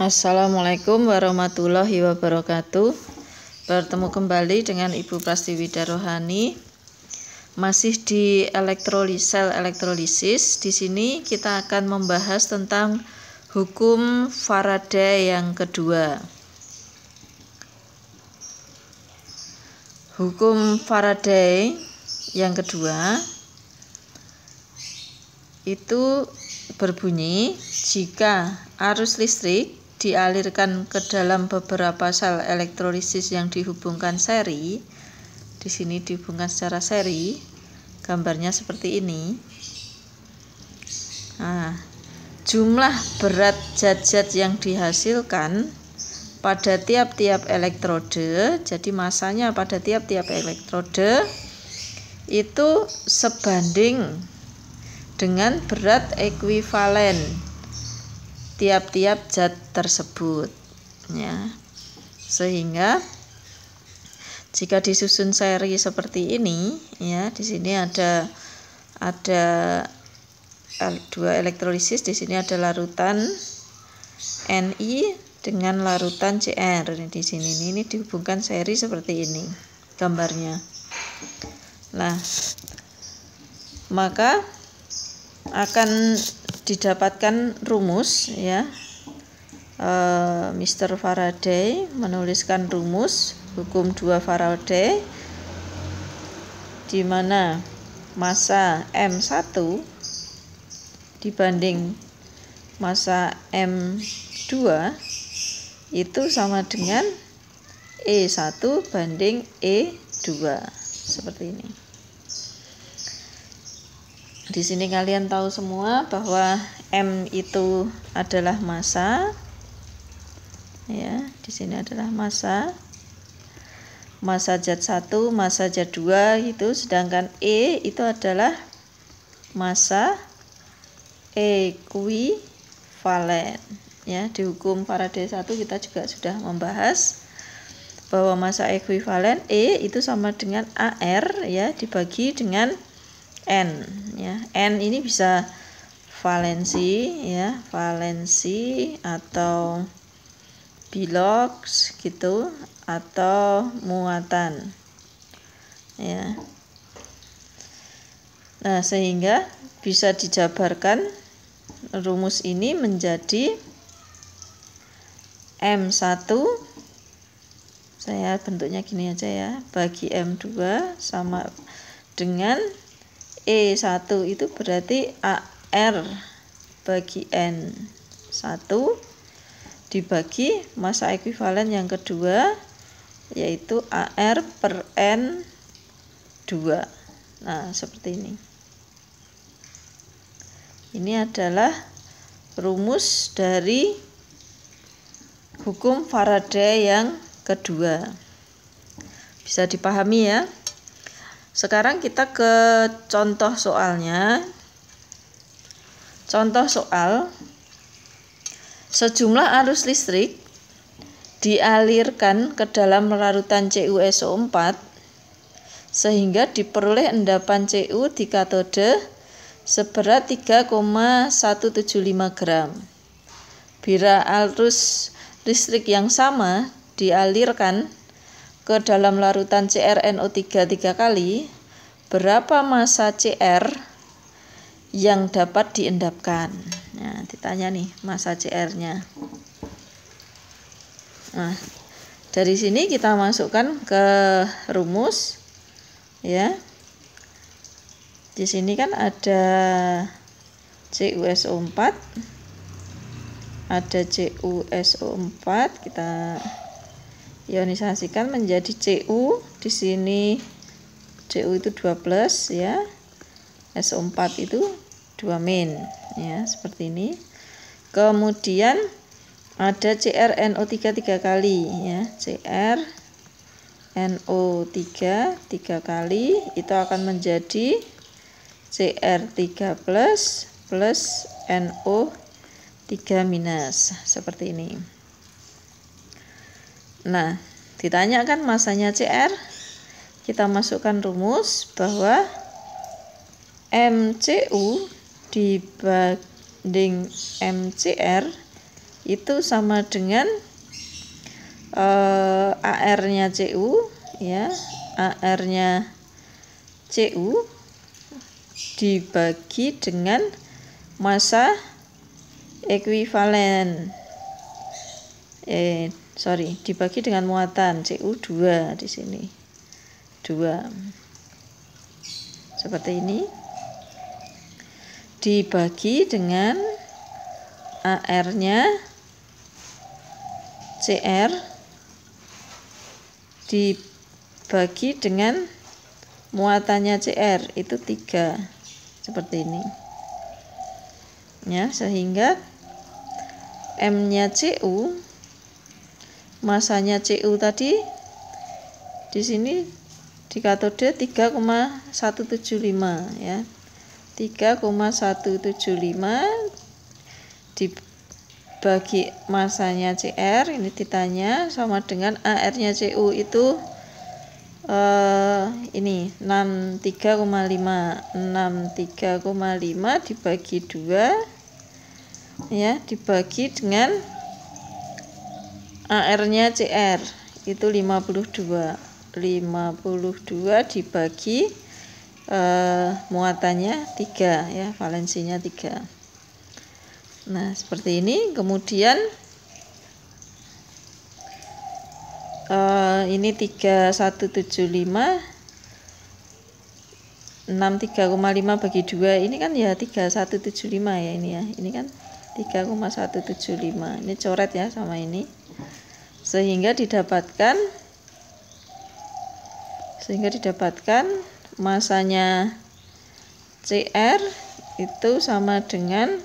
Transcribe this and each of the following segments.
Assalamualaikum warahmatullahi wabarakatuh. Bertemu kembali dengan Ibu Prastiwi Rohani. Masih di sel elektrolisis. Di sini kita akan membahas tentang hukum Faraday yang kedua. Hukum Faraday yang kedua itu berbunyi jika arus listrik dialirkan ke dalam beberapa sel elektrolisis yang dihubungkan seri. Di sini dihubungkan secara seri. Gambarnya seperti ini. Nah, jumlah berat zat-zat yang dihasilkan pada tiap-tiap elektrode, jadi masanya pada tiap-tiap elektrode itu sebanding dengan berat ekuivalen tiap-tiap zat tersebut, ya. Sehingga jika disusun seri seperti ini, ya, di sini ada dua elektrolisis, di sini ada larutan Ni dengan larutan Cr. Di sini ini dihubungkan seri seperti ini gambarnya. Nah, maka akan didapatkan rumus, ya. Mr. Faraday menuliskan rumus hukum 2 Faraday di mana massa M1 dibanding massa M2 itu sama dengan E1 banding E2 seperti ini. Di sini kalian tahu semua bahwa M itu adalah massa, ya. Di sini adalah massa zat 1, massa zat 2 itu, sedangkan E itu adalah massa ekuivalen, ya. Di hukum Faraday 1 kita juga sudah membahas bahwa massa ekuivalen E itu sama dengan AR, ya, dibagi dengan N, ya. N ini bisa valensi, ya, valensi atau bilox gitu, atau muatan, ya. Nah, sehingga bisa dijabarkan rumus ini menjadi M1, saya bentuknya gini aja, ya, bagi M2 sama dengan E1 itu berarti AR bagi N1 dibagi massa ekuivalen yang kedua, yaitu AR per N2. Nah, seperti ini. Ini adalah rumus dari hukum Faraday yang kedua. Bisa dipahami, ya. Sekarang kita ke contoh soalnya. Contoh soal, sejumlah arus listrik dialirkan ke dalam larutan CuSO4 sehingga diperoleh endapan Cu di katode seberat 3,175 gram. Bila arus listrik yang sama dialirkan ke dalam larutan CrNO3 3 kali, berapa massa Cr yang dapat diendapkan? Nah, ditanya nih massa Cr-nya. Nah, dari sini kita masukkan ke rumus, ya. Di sini kan ada CuSO4, ada CuSO4, kita ionisasikan menjadi Cu. Di sini Cu itu 2+, ya. SO4 itu 2-, ya, seperti ini. Kemudian ada CrNO3 3 kali, ya. CrNO3 3 kali itu akan menjadi Cr3+ plus NO3-, seperti ini. Nah, ditanyakan masanya Cr, kita masukkan rumus bahwa MCU dibanding MCR itu sama dengan AR-nya Cu ya, AR-nya Cu dibagi dengan massa ekuivalen. Dibagi dengan muatan Cu2 di sini. 2. Seperti ini. Dibagi dengan AR-nya Cr dibagi dengan muatannya Cr itu 3. Seperti ini. Ya, sehingga M-nya Cu, masanya Cu tadi di sini di katode 3,175 ya. 3,175 dibagi masanya Cr, ini ditanya sama dengan AR-nya Cu itu ini 63,5 dibagi 2 ya, dibagi dengan AR-nya Cr itu 52 dibagi muatannya 3 ya, valensinya 3. Nah, seperti ini. Kemudian ini 3175 63,5 bagi 2 ini kan ya 3175 ya, ini ya. Ini kan 3,175. Ini coret ya sama ini. Sehingga didapatkan masanya Cr itu sama dengan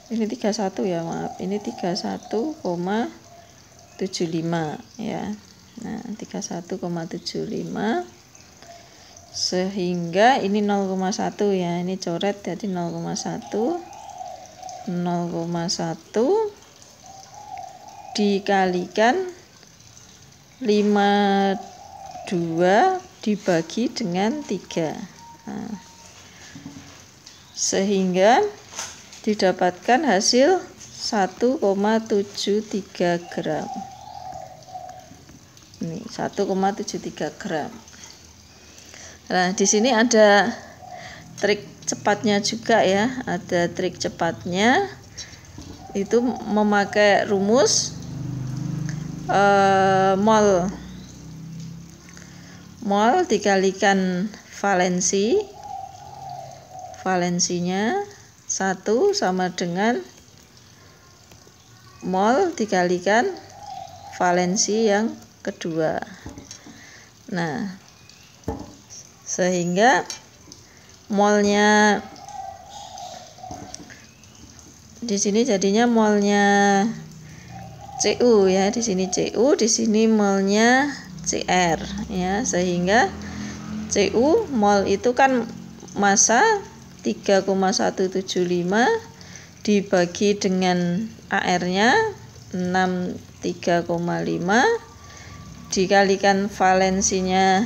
ini 31 ya, maaf. Ini 31,75 ya. Nah, 31,75 sehingga ini 0,1 ya. Ini coret jadi 0,1 dikalikan 52 dibagi dengan 3. Nah, sehingga didapatkan hasil 1,73 gram. Ini 1,73 gram. Nah, di sini ada trik cepatnya juga ya. Ada trik cepatnya itu memakai rumus mol dikalikan valensinya 1 sama dengan mol dikalikan valensi yang kedua. Nah, sehingga molnya di sini jadinya molnya Cu ya, di sini Cu, di sini molnya Cr ya, sehingga Cu mol itu kan massa 3,175 dibagi dengan AR-nya 63,5 dikalikan valensinya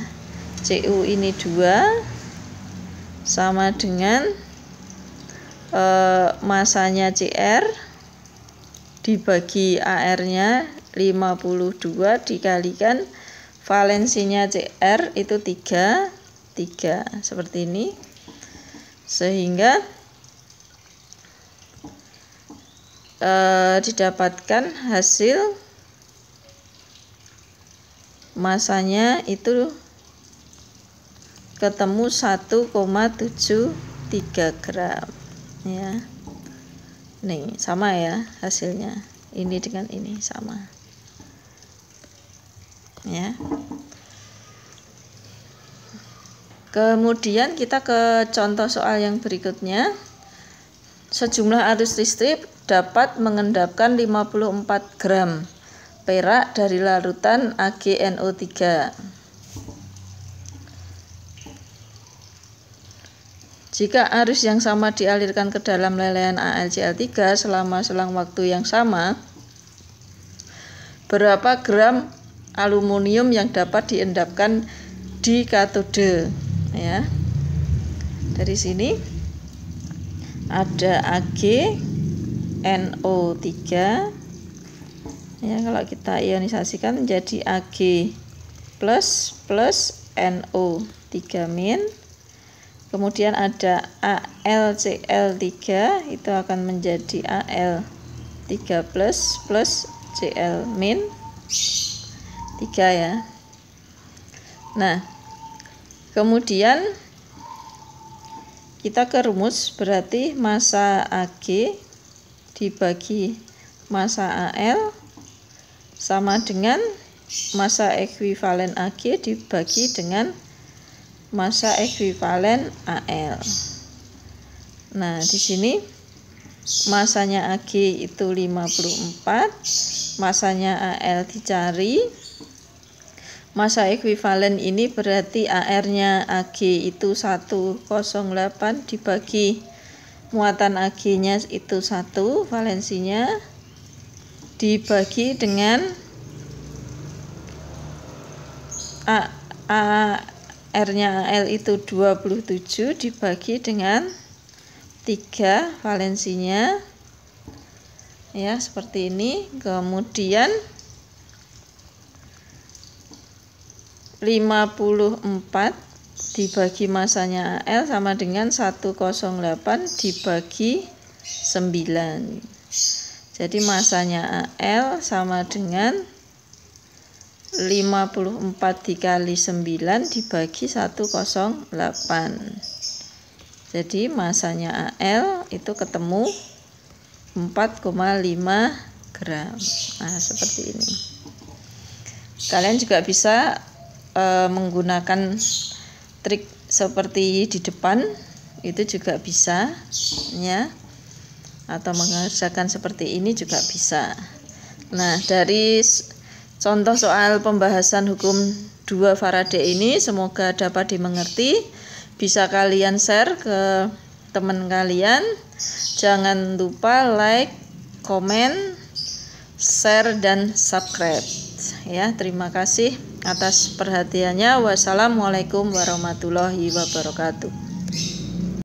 Cu ini 2 sama dengan masanya Cr dibagi AR-nya 52 dikalikan valensinya Cr itu 3 seperti ini, sehingga didapatkan hasil masanya itu ketemu 1,73 gram ya. Nih sama ya hasilnya, ini dengan ini sama ya. Kemudian kita ke contoh soal yang berikutnya. Sejumlah arus listrik dapat mengendapkan 54 gram perak dari larutan AgNO3. Jika arus yang sama dialirkan ke dalam lelehan AlCl3 selama selang waktu yang sama, berapa gram aluminium yang dapat diendapkan di katode ya. Dari sini ada Ag NO3 ya, kalau kita ionisasikan menjadi Ag plus NO3 min. Kemudian ada AlCl3, itu akan menjadi Al3 plus Cl min 3 ya. Nah, kemudian kita ke rumus, berarti massa Ag dibagi massa Al sama dengan massa ekuivalen Ag dibagi dengan massa ekuivalen Al. Nah, di sini masanya Ag itu 54, masanya Al dicari. Massa ekuivalen ini berarti AR-nya Ag itu 108 dibagi muatan Ag-nya itu 1, valensinya dibagi dengan R-nya Al itu 27 dibagi dengan 3, valensinya ya seperti ini. Kemudian 54 dibagi masanya Al sama dengan 108 dibagi 9. Jadi masanya Al sama dengan 54 dikali 9 dibagi 108. Jadi masanya Al itu ketemu 4,5 gram. Nah, seperti ini. Kalian juga bisa menggunakan trik seperti di depan, itu juga bisa ya, atau mengerjakan seperti ini juga bisa. Nah, dari contoh soal pembahasan hukum 2 Faraday ini semoga dapat dimengerti, bisa kalian share ke teman kalian. Jangan lupa like, komen, share, dan subscribe ya. Terima kasih atas perhatiannya. Wassalamualaikum warahmatullahi wabarakatuh.